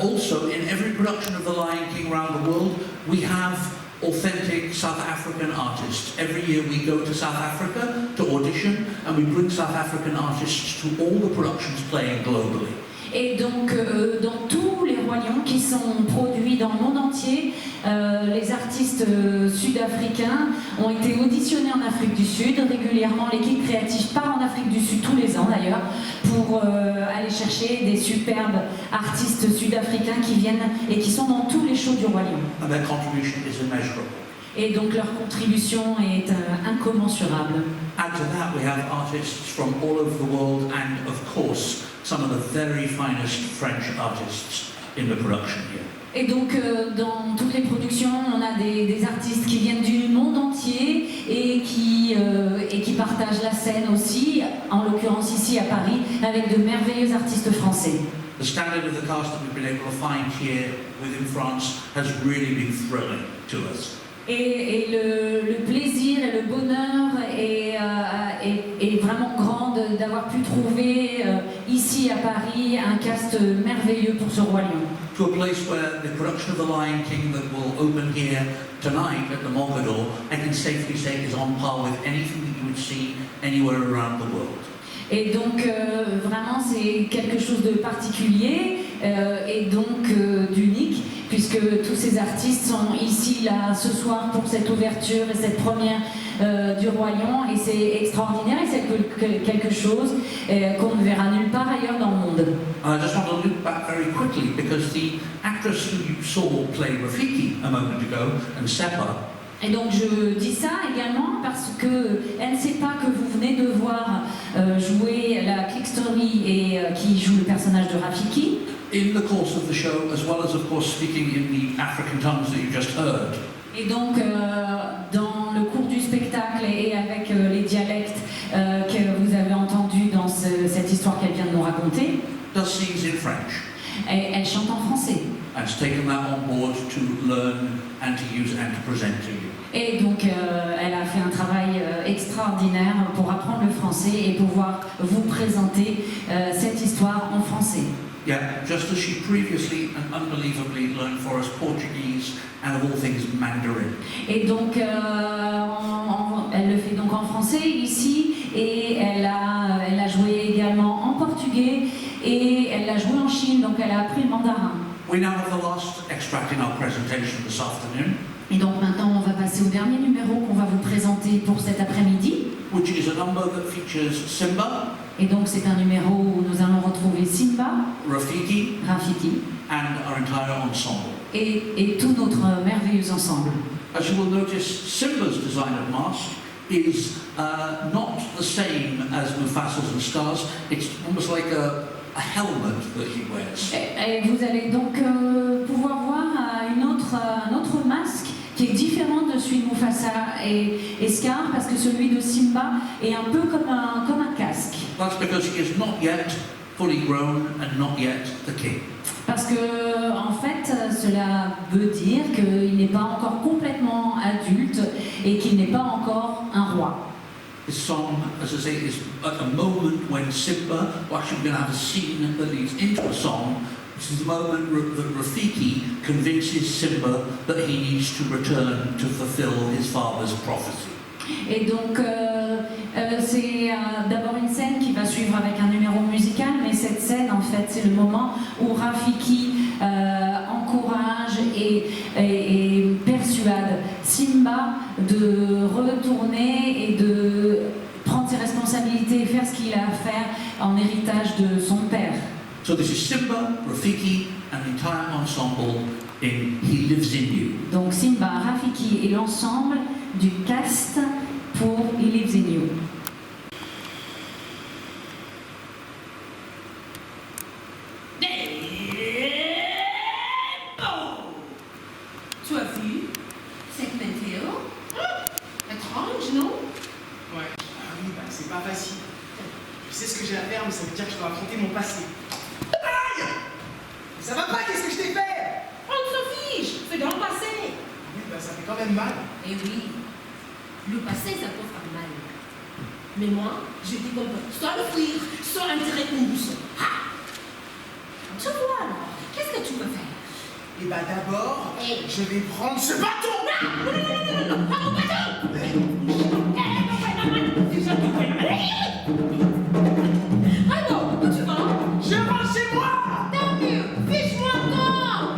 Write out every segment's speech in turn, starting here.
Also, in every production of The Lion King around the world, we have authentic South African artists. Every year we go to South Africa to audition, and we bring South African artists to all the productions playing globally. Et donc, dans tous les Rois Lions qui sont produits dans le monde entier, les artistes sud-africains ont été auditionnés en Afrique du Sud. Régulièrement, l'équipe créative part en Afrique du Sud tous les ans d'ailleurs pour aller chercher des superbes artistes sud-africains qui viennent et qui sont dans tous les shows du Roi Lion. And their contribution is immeasurable. Et donc leur contribution est incommensurable. Add to that, we have artists from all over the world, and of course, some of the very finest French artists in the production here. Et donc dans toutes les productions, on a des artistes qui viennent du monde entier et qui partagent la scène aussi, en l'occurrence ici à Paris, avec de merveilleux artistes français. The standard of the cast that we've been able to find here within France has really been thrilling to us. Et le plaisir et le bonheur est vraiment grand d'avoir pu trouver ici à Paris un cast merveilleux pour ce Roi Lion. To a place where the production of The Lion King that will open here tonight at the Mogador, I can safely say is on par with anything that you would see anywhere around the world. Et donc vraiment c'est quelque chose de particulier et donc d'unique, puisque tous ces artistes sont ici là ce soir pour cette ouverture et cette première du Roi Lion, et c'est extraordinaire et c'est quelque chose qu'on ne verra nulle part ailleurs dans le monde. I just want to look back very quickly because the actress who you saw play Rafiki a moment ago and Seppa. Et donc je dis ça également parce que elle ne sait pas que vous venez de voir jouer la Click Story et qui joue le personnage de Rafiki. In the course of the show, as well as of course speaking in the African tongues that you just heard. Et donc dans le cours du spectacle et avec les dialectes que vous avez entendus dans cette histoire qu'elle vient de nous raconter. Does sings in French. Et elle chante en français. And has taken that on board to learn and to use and to present to you. Et donc elle a fait un travail extraordinaire pour apprendre le français et pouvoir vous présenter cette histoire en français. Yeah, just as she previously and unbelievably learned for us Portuguese and of all things Mandarin. Et donc elle le fait donc en français ici, et elle a joué également en portugais et elle l'a joué en Chine, donc elle a appris le mandarin. We now have the last extract in our presentation this afternoon. Et donc maintenant on va passer au dernier numéro qu'on va vous présenter pour cet après-midi. Which is a number that features Simba. Et donc c'est un numéro où nous allons retrouver Simba, Rafiki, and our entire ensemble. Et tout notre merveilleux ensemble. As you will notice, Simba's design of mask is not the same as Mufasa's and Scar's. It's almost like a helmet that he wears. Et vous allez donc pouvoir voir un autre masque qui est différent de celui de Mufasa et Scar, parce que celui de Simba est un peu comme un casque. That's because he is not yet fully grown and not yet the king. Parce que, en fait, cela veut dire qu'il n'est pas encore complètement adulte et qu'il n'est pas encore un roi. This song, as I say, is at a moment when Simba, well actually we're going to have a scene that leads into a song. This is the moment that Rafiki convinces Simba that he needs to return to fulfill his father's prophecy. Et donc, c'est d'abord une scène qui va suivre avec un numéro musical, mais cette scène, en fait, c'est le moment où Rafiki encourage et persuade Simba de retourner et de prendre ses responsabilités et faire ce qu'il a à faire en héritage de son père. So this is Simba, Rafiki, and the entire ensemble in He Lives in You. Donc Simba, Rafiki et l'ensemble du cast pour He Lives in You. Tu as vu cette météo? Étrange, non? Ouais, oui, c'est pas facile. Je sais ce que j'ai à faire, mais ça veut dire que je dois affronter mon passé. Aïe! Ça va pas, qu'est-ce que je t'ai fait? On s'en fiche, c'est dans le passé. Oui, ça fait quand même mal. Eh oui, le passé, ça peut faire mal. Mais moi, je dis qu'on peut soit le fuir, soit enterrer une boussole. Ah! Tu vois alors, qu'est-ce que tu vas faire? Et bah d'abord, Hey. je vais prendre ce bâton. Ah non, où tu vas? Je rentre chez moi. Tant mieux, fiche-moi encore.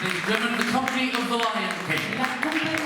Ladies and gentlemen, the company of the Lion King. La compagnie